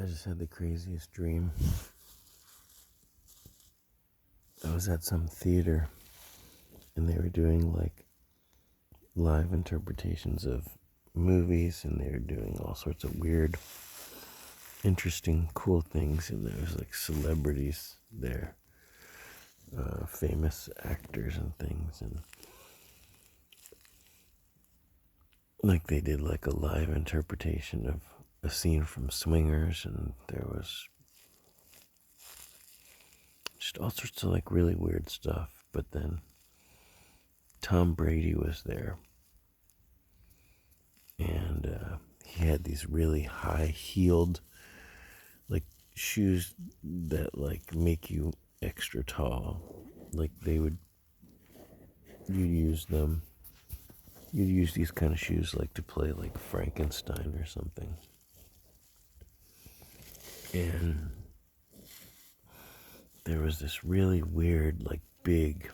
I just had the craziest dream. I was at some theater and they were doing like live interpretations of movies, and they were doing all sorts of weird, interesting, cool things. And there was like celebrities there, famous actors and things, and like they did like a live interpretation of a scene from Swingers, and there was just all sorts of like really weird stuff. But then Tom Brady was there, and he had these really high-heeled like shoes that like make you extra tall. Like you'd use them. You'd use these kind of shoes like to play like Frankenstein or something. And there was this really weird, like big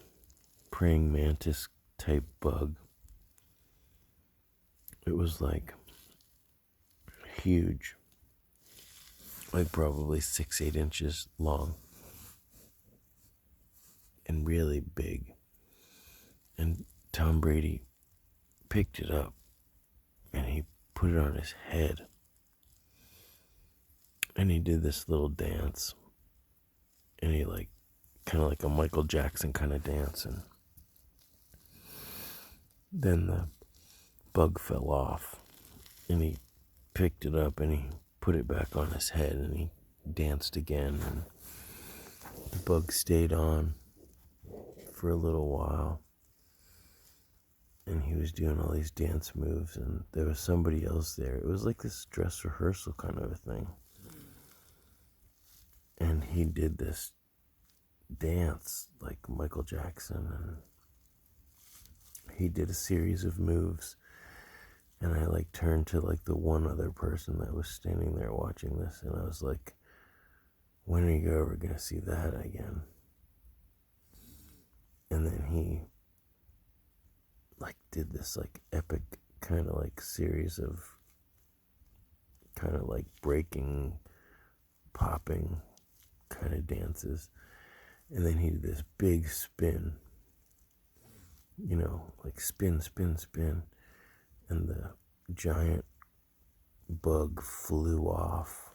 praying mantis type bug. It was like huge, like probably 6-8 inches long and really big. And Tom Brady picked it up and he put it on his head. And he did this little dance. And he like, kind of like a Michael Jackson kind of dance. And then the bug fell off. And he picked it up and he put it back on his head. And he danced again. And the bug stayed on for a little while. And he was doing all these dance moves. And there was somebody else there. It was like this dress rehearsal kind of a thing. And he did this dance like Michael Jackson, and he did a series of moves, and I like turned to like the one other person that was standing there watching this, and I was like, when are you ever gonna see that again? And then he like did this like epic kind of like series of kind of like breaking, popping kind of dances. And then he did this big spin, like spin, spin, spin. And the giant bug flew off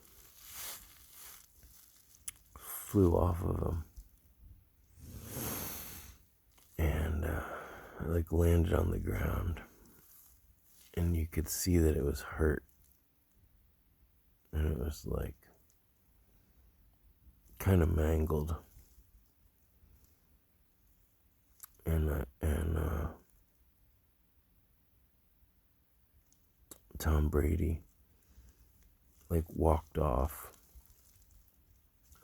of him. And like landed on the ground. And you could see that it was hurt. And it was like kind of mangled. And Tom Brady like walked off,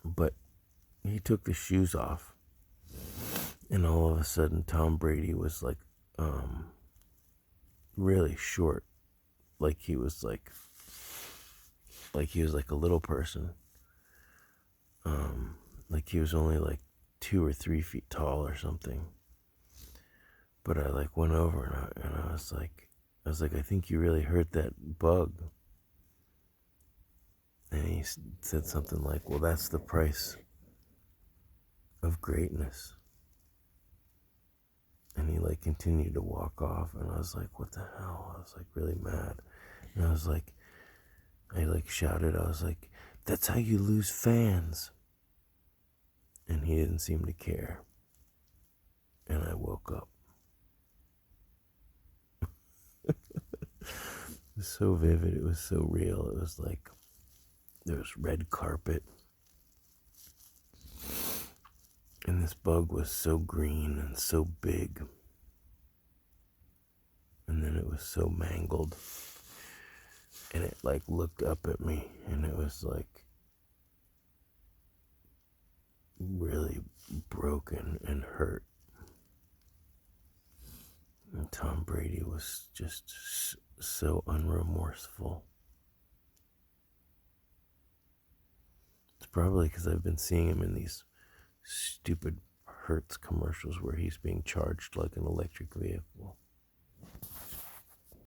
but he took the shoes off, and all of a sudden Tom Brady was like really short, like he was like a little person, like he was only like 2 or 3 feet tall or something. But I like went over and I was like, I think you really hurt that bug. And he said something like, well, that's the price of greatness. And he like continued to walk off, and I was like, what the hell? I was like really mad. And I was like, I like shouted, I was like, that's how you lose fans. And he didn't seem to care. And I woke up. It was so vivid, it was so real. It was like there was red carpet, and this bug was so green and so big, and then it was so mangled, and it like looked up at me, and it was like really broken and hurt. And Tom Brady was just so unremorseful. It's probably because I've been seeing him in these stupid Hertz commercials where he's being charged like an electric vehicle.